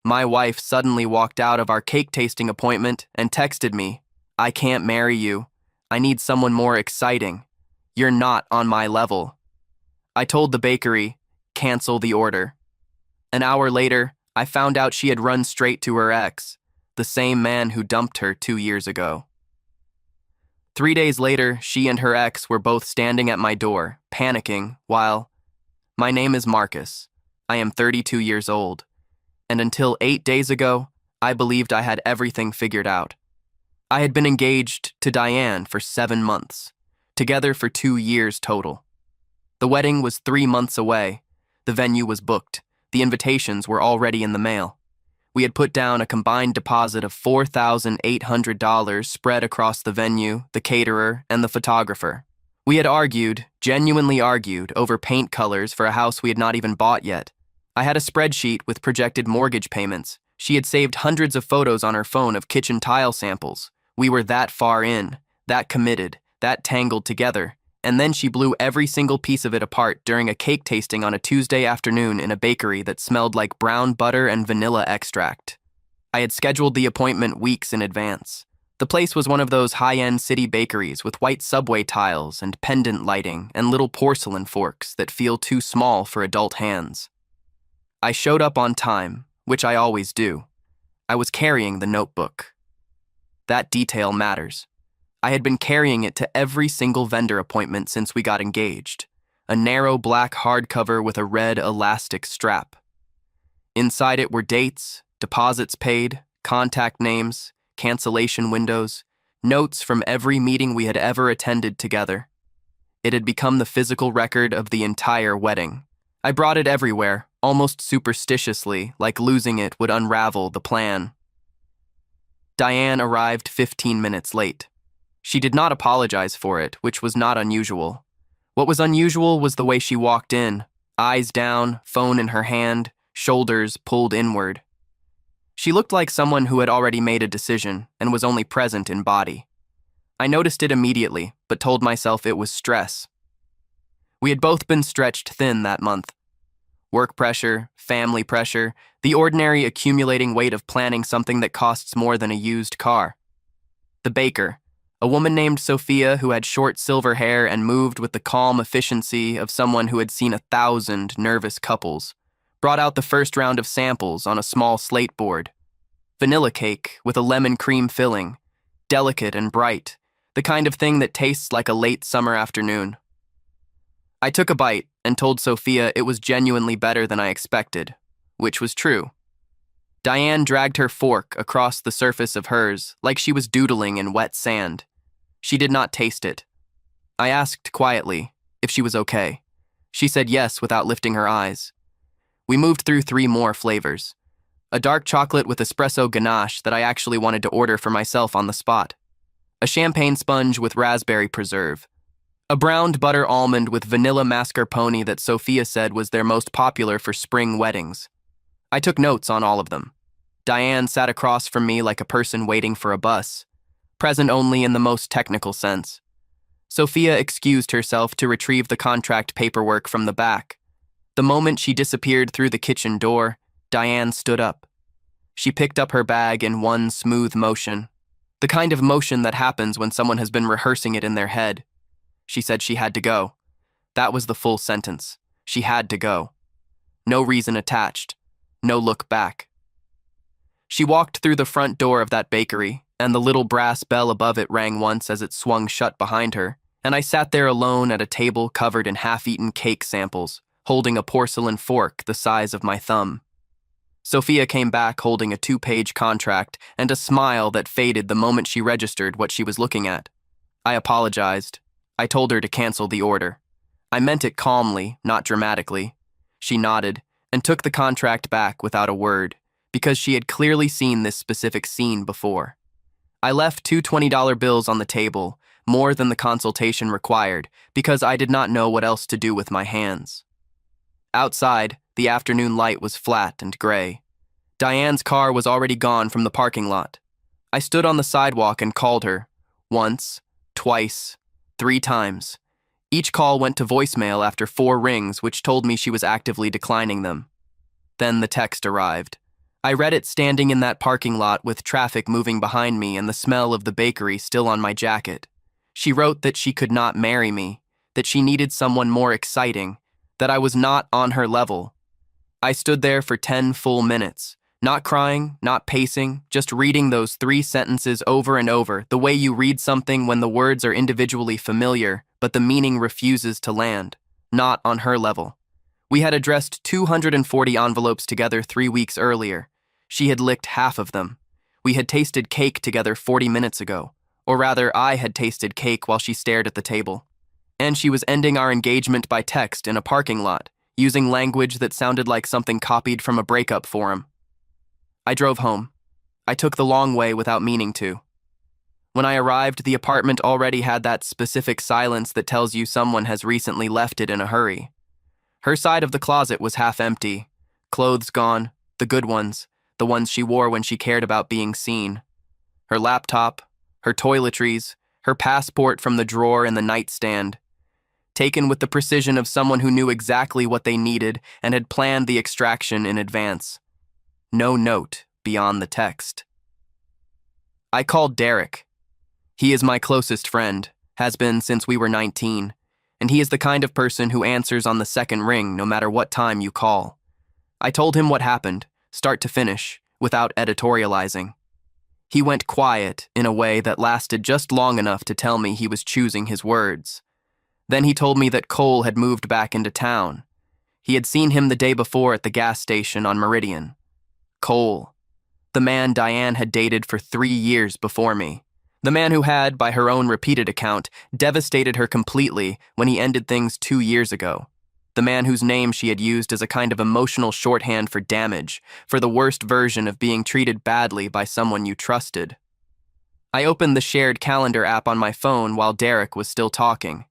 My wife suddenly walked out of our cake tasting appointment and texted me, "I can't marry you. I need someone more exciting. You're not on my level." I told the bakery, "Cancel the order." An hour later, I found out she had run straight to her ex, the same man who dumped her 2 years ago. 3 days later, she and her ex were both standing at my door, panicking, while, my name is Marcus. I am 32 years old, and until 8 days ago, I believed I had everything figured out. I had been engaged to Diane for 7 months, together for 2 years total. The wedding was 3 months away. The venue was booked. The invitations were already in the mail. We had put down a combined deposit of $4,800 spread across the venue, the caterer, and the photographer. We had argued, genuinely argued, over paint colors for a house we had not even bought yet. I had a spreadsheet with projected mortgage payments. She had saved hundreds of photos on her phone of kitchen tile samples. We were that far in, that committed, that tangled together. And then she blew every single piece of it apart during a cake tasting on a Tuesday afternoon in a bakery that smelled like brown butter and vanilla extract. I had scheduled the appointment weeks in advance. The place was one of those high-end city bakeries with white subway tiles and pendant lighting and little porcelain forks that feel too small for adult hands. I showed up on time, which I always do. I was carrying the notebook. That detail matters. I had been carrying it to every single vendor appointment since we got engaged. A narrow black hardcover with a red elastic strap. Inside it were dates, deposits paid, contact names, cancellation windows, notes from every meeting we had ever attended together. It had become the physical record of the entire wedding. I brought it everywhere, almost superstitiously, like losing it would unravel the plan. Diane arrived 15 minutes late. She did not apologize for it, which was not unusual. What was unusual was the way she walked in, eyes down, phone in her hand, shoulders pulled inward. She looked like someone who had already made a decision and was only present in body. I noticed it immediately, but told myself it was stress. We had both been stretched thin that month. Work pressure, family pressure, the ordinary accumulating weight of planning something that costs more than a used car. The baker, a woman named Sophia who had short silver hair and moved with the calm efficiency of someone who had seen 1,000 nervous couples, brought out the first round of samples on a small slate board. Vanilla cake with a lemon cream filling, delicate and bright, the kind of thing that tastes like a late summer afternoon. I took a bite and told Sophia it was genuinely better than I expected, which was true. Diane dragged her fork across the surface of hers like she was doodling in wet sand. She did not taste it. I asked quietly if she was okay. She said yes without lifting her eyes. We moved through 3 more flavors. A dark chocolate with espresso ganache that I actually wanted to order for myself on the spot. A champagne sponge with raspberry preserve. A browned butter almond with vanilla mascarpone that Sophia said was their most popular for spring weddings. I took notes on all of them. Diane sat across from me like a person waiting for a bus, present only in the most technical sense. Sophia excused herself to retrieve the contract paperwork from the back. The moment she disappeared through the kitchen door, Diane stood up. She picked up her bag in one smooth motion, the kind of motion that happens when someone has been rehearsing it in their head. She said she had to go. That was the full sentence. She had to go. No reason attached. No look back. She walked through the front door of that bakery, and the little brass bell above it rang once as it swung shut behind her, and I sat there alone at a table covered in half-eaten cake samples, holding a porcelain fork the size of my thumb. Sophia came back holding a 2-page contract and a smile that faded the moment she registered what she was looking at. I apologized. I told her to cancel the order. I meant it calmly, not dramatically. She nodded and took the contract back without a word, because she had clearly seen this specific scene before. I left 2 $20 bills on the table, more than the consultation required, because I did not know what else to do with my hands. Outside, the afternoon light was flat and gray. Diane's car was already gone from the parking lot. I stood on the sidewalk and called her. Once, twice, 3 times. Each call went to voicemail after 4 rings, which told me she was actively declining them. Then the text arrived. I read it standing in that parking lot with traffic moving behind me and the smell of the bakery still on my jacket. She wrote that she could not marry me, that she needed someone more exciting, that I was not on her level. I stood there for 10 full minutes, not crying, not pacing, just reading those 3 sentences over and over, the way you read something when the words are individually familiar, but the meaning refuses to land. Not on her level. We had addressed 240 envelopes together 3 weeks earlier. She had licked half of them. We had tasted cake together 40 minutes ago. Or rather, I had tasted cake while she stared at the table. And she was ending our engagement by text in a parking lot, using language that sounded like something copied from a breakup forum. I drove home. I took the long way without meaning to. When I arrived, the apartment already had that specific silence that tells you someone has recently left it in a hurry. Her side of the closet was half empty, clothes gone, the good ones, the ones she wore when she cared about being seen. Her laptop, her toiletries, her passport from the drawer in the nightstand, taken with the precision of someone who knew exactly what they needed and had planned the extraction in advance. No note beyond the text. I called Derek. He is my closest friend, has been since we were 19, and he is the kind of person who answers on the second ring no matter what time you call. I told him what happened, start to finish, without editorializing. He went quiet in a way that lasted just long enough to tell me he was choosing his words. Then he told me that Cole had moved back into town. He had seen him the day before at the gas station on Meridian. Cole, the man Diane had dated for 3 years before me. The man who had, by her own repeated account, devastated her completely when he ended things 2 years ago. The man whose name she had used as a kind of emotional shorthand for damage, for the worst version of being treated badly by someone you trusted. I opened the shared calendar app on my phone while Derek was still talking.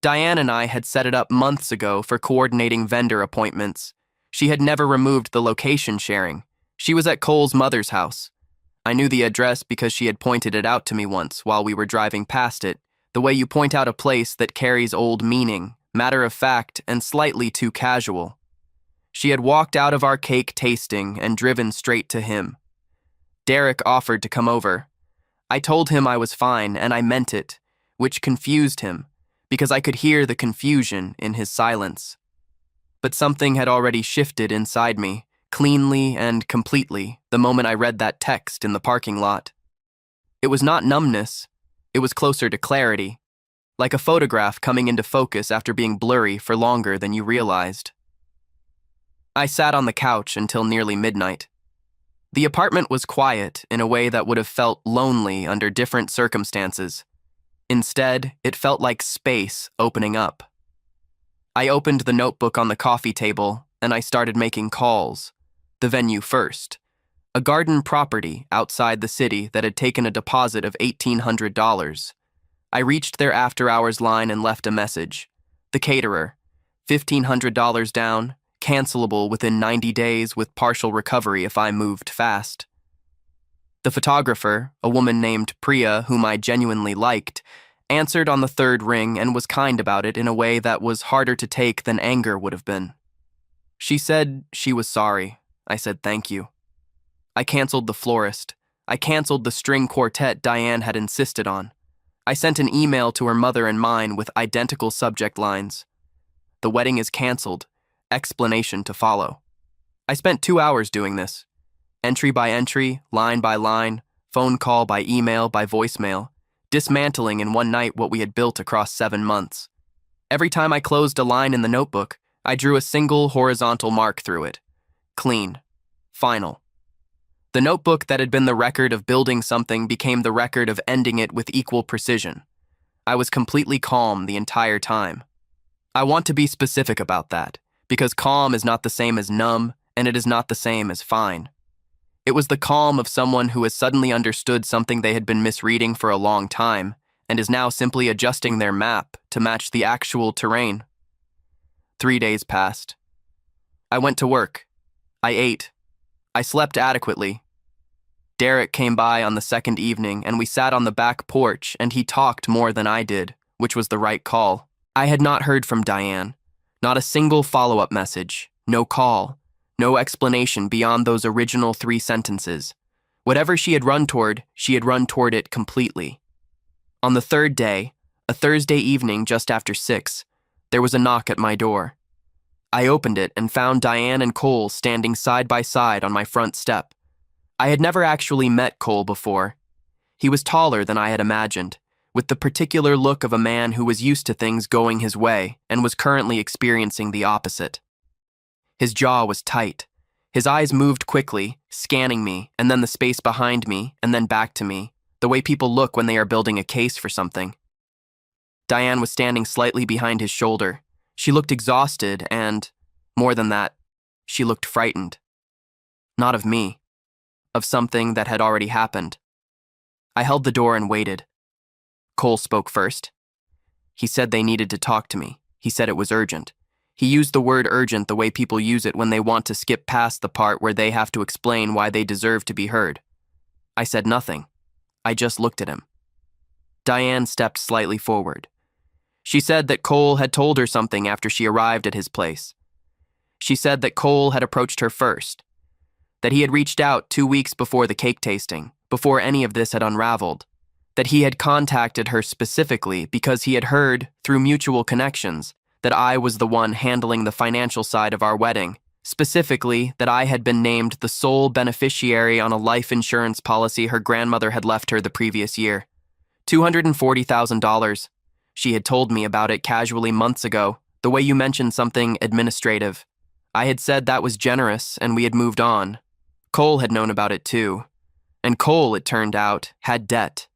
Diane and I had set it up months ago for coordinating vendor appointments. She had never removed the location sharing. She was at Cole's mother's house. I knew the address because she had pointed it out to me once while we were driving past it, the way you point out a place that carries old meaning, matter of fact, and slightly too casual. She had walked out of our cake tasting and driven straight to him. Derek offered to come over. I told him I was fine, and I meant it, which confused him, because I could hear the confusion in his silence. But something had already shifted inside me, cleanly and completely, the moment I read that text in the parking lot. It was not numbness, it was closer to clarity, like a photograph coming into focus after being blurry for longer than you realized. I sat on the couch until nearly midnight. The apartment was quiet in a way that would have felt lonely under different circumstances. Instead, it felt like space opening up. I opened the notebook on the coffee table, and I started making calls. The venue first. A garden property outside the city that had taken a deposit of $1,800. I reached their after-hours line and left a message. The caterer. $1,500 down, cancelable within 90 days with partial recovery if I moved fast. The photographer, a woman named Priya whom I genuinely liked, answered on the third ring and was kind about it in a way that was harder to take than anger would have been. She said she was sorry. I said thank you. I canceled the florist. I canceled the string quartet Diane had insisted on. I sent an email to her mother and mine with identical subject lines. The wedding is canceled. Explanation to follow. I spent 2 hours doing this. Entry by entry, line by line, phone call by email by voicemail, dismantling in one night what we had built across 7 months. Every time I closed a line in the notebook, I drew a single horizontal mark through it. Clean. Final. The notebook that had been the record of building something became the record of ending it with equal precision. I was completely calm the entire time. I want to be specific about that, because calm is not the same as numb, and it is not the same as fine. It was the calm of someone who has suddenly understood something they had been misreading for a long time, and is now simply adjusting their map to match the actual terrain. 3 days passed. I went to work. I ate. I slept adequately. Derek came by on the second evening, and we sat on the back porch, and he talked more than I did, which was the right call. I had not heard from Diane. Not a single follow-up message. No call. No explanation beyond those original 3 sentences. Whatever she had run toward it completely. On the 3rd day, a Thursday evening just after 6, there was a knock at my door. I opened it and found Diane and Qley standing side by side on my front step. I had never actually met Qley before. He was taller than I had imagined, with the particular look of a man who was used to things going his way and was currently experiencing the opposite. His jaw was tight. His eyes moved quickly, scanning me, and then the space behind me, and then back to me, the way people look when they are building a case for something. Diane was standing slightly behind his shoulder. She looked exhausted and, more than that, she looked frightened. Not of me, of something that had already happened. I held the door and waited. Qley spoke first. He said they needed to talk to me. He said it was urgent. He used the word urgent the way people use it when they want to skip past the part where they have to explain why they deserve to be heard. I said nothing. I just looked at him. Diane stepped slightly forward. She said that Qley had told her something after she arrived at his place. She said that Qley had approached her first, that he had reached out 2 weeks before the cake tasting, before any of this had unraveled, that he had contacted her specifically because he had heard, through mutual connections, that I was the one handling the financial side of our wedding, specifically that I had been named the sole beneficiary on a life insurance policy her grandmother had left her the previous year. $240,000. She had told me about it casually months ago, the way you mentioned something administrative. I had said that was generous and we had moved on. Qley had known about it too. And Qley, it turned out, had debt.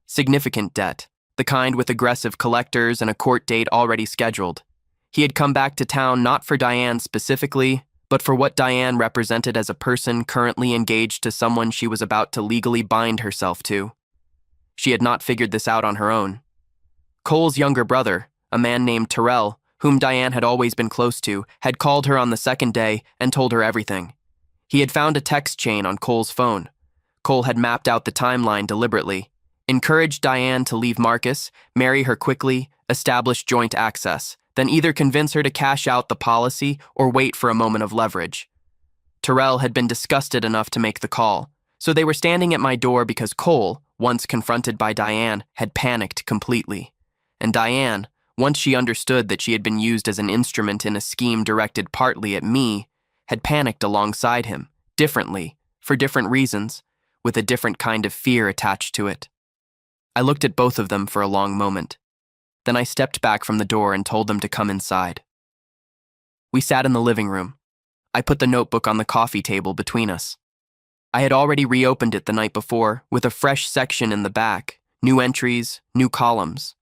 Significant debt, the kind with aggressive collectors and a court date already scheduled. He had come back to town not for Diane specifically, but for what Diane represented as a person currently engaged to someone she was about to legally bind herself to. She had not figured this out on her own. Qley's younger brother, a man named Terrell, whom Diane had always been close to, had called her on the 2nd day and told her everything. He had found a text chain on Qley's phone. Qley had mapped out the timeline deliberately, encouraged Diane to leave Marcus, marry her quickly, establish joint access, then either convince her to cash out the policy or wait for a moment of leverage. Terrell had been disgusted enough to make the call, so they were standing at my door because Qley, once confronted by Diane, had panicked completely. And Diane, once she understood that she had been used as an instrument in a scheme directed partly at me, had panicked alongside him, differently, for different reasons, with a different kind of fear attached to it. I looked at both of them for a long moment. Then I stepped back from the door and told them to come inside. We sat in the living room. I put the notebook on the coffee table between us. I had already reopened it the night before, with a fresh section in the back, new entries, new columns,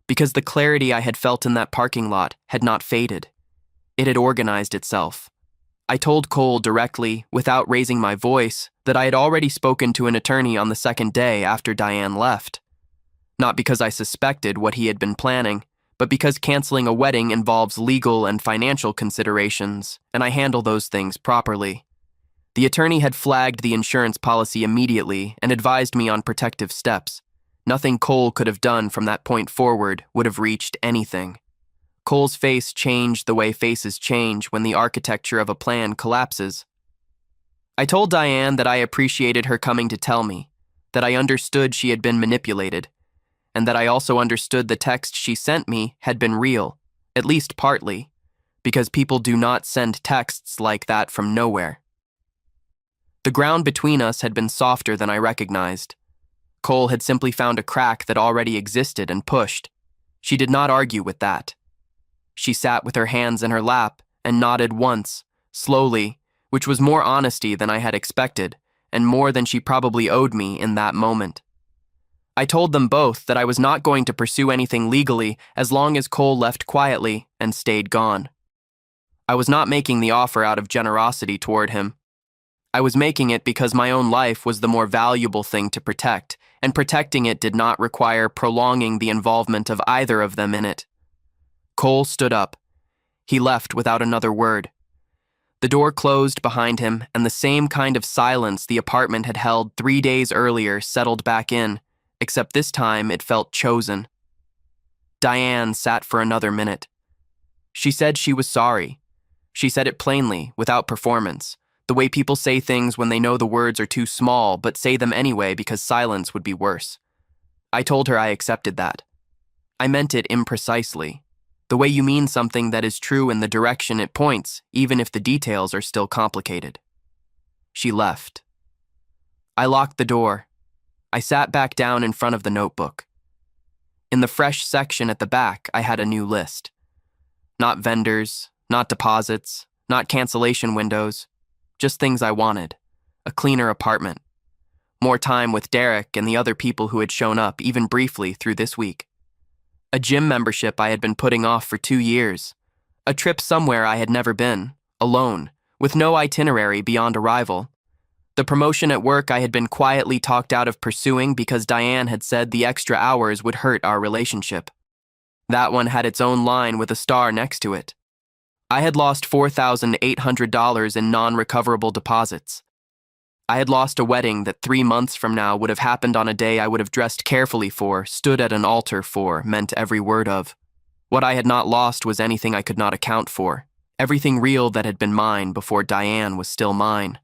because the clarity I had felt in that parking lot had not faded. It had organized itself. I told Qley directly, without raising my voice, that I had already spoken to an attorney on the 2nd day after Diane left. Not because I suspected what he had been planning, but because canceling a wedding involves legal and financial considerations, and I handle those things properly. The attorney had flagged the insurance policy immediately and advised me on protective steps. Nothing Qley could have done from that point forward would have reached anything. Qley's face changed the way faces change when the architecture of a plan collapses. I told Diane that I appreciated her coming to tell me, that I understood she had been manipulated, and that I also understood the text she sent me had been real, at least partly, because people do not send texts like that from nowhere. The ground between us had been softer than I recognized. Qley had simply found a crack that already existed and pushed. She did not argue with that. She sat with her hands in her lap and nodded once, slowly, which was more honesty than I had expected, and more than she probably owed me in that moment. I told them both that I was not going to pursue anything legally as long as Qley left quietly and stayed gone. I was not making the offer out of generosity toward him. I was making it because my own life was the more valuable thing to protect, and protecting it did not require prolonging the involvement of either of them in it. Qley stood up. He left without another word. The door closed behind him, and the same kind of silence the apartment had held 3 days earlier settled back in, except this time it felt chosen. Diane sat for another minute. She said she was sorry. She said it plainly, without performance, the way people say things when they know the words are too small but say them anyway because silence would be worse. I told her I accepted that. I meant it imprecisely, the way you mean something that is true in the direction it points, even if the details are still complicated. She left. I locked the door. I sat back down in front of the notebook. In the fresh section at the back, I had a new list. Not vendors, not deposits, not cancellation windows, just things I wanted. A cleaner apartment. More time with Derek and the other people who had shown up, even briefly, through this week. A gym membership I had been putting off for 2 years. A trip somewhere I had never been, alone, with no itinerary beyond arrival. The promotion at work I had been quietly talked out of pursuing because Diane had said the extra hours would hurt our relationship. That one had its own line with a star next to it. I had lost $4,800 in non-recoverable deposits. I had lost a wedding that 3 months from now would have happened on a day I would have dressed carefully for, stood at an altar for, meant every word of. What I had not lost was anything I could not account for, everything real that had been mine before Diane was still mine.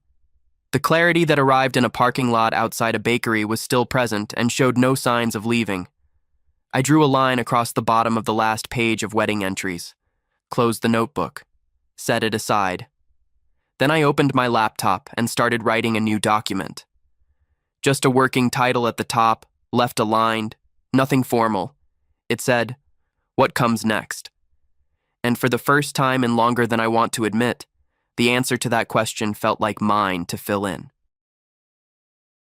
The clarity that arrived in a parking lot outside a bakery was still present and showed no signs of leaving. I drew a line across the bottom of the last page of wedding entries, closed the notebook, set it aside. Then I opened my laptop and started writing a new document. Just a working title at the top, left aligned, nothing formal. It said, "What comes next?" And for the first time in longer than I want to admit, the answer to that question felt like mine to fill in.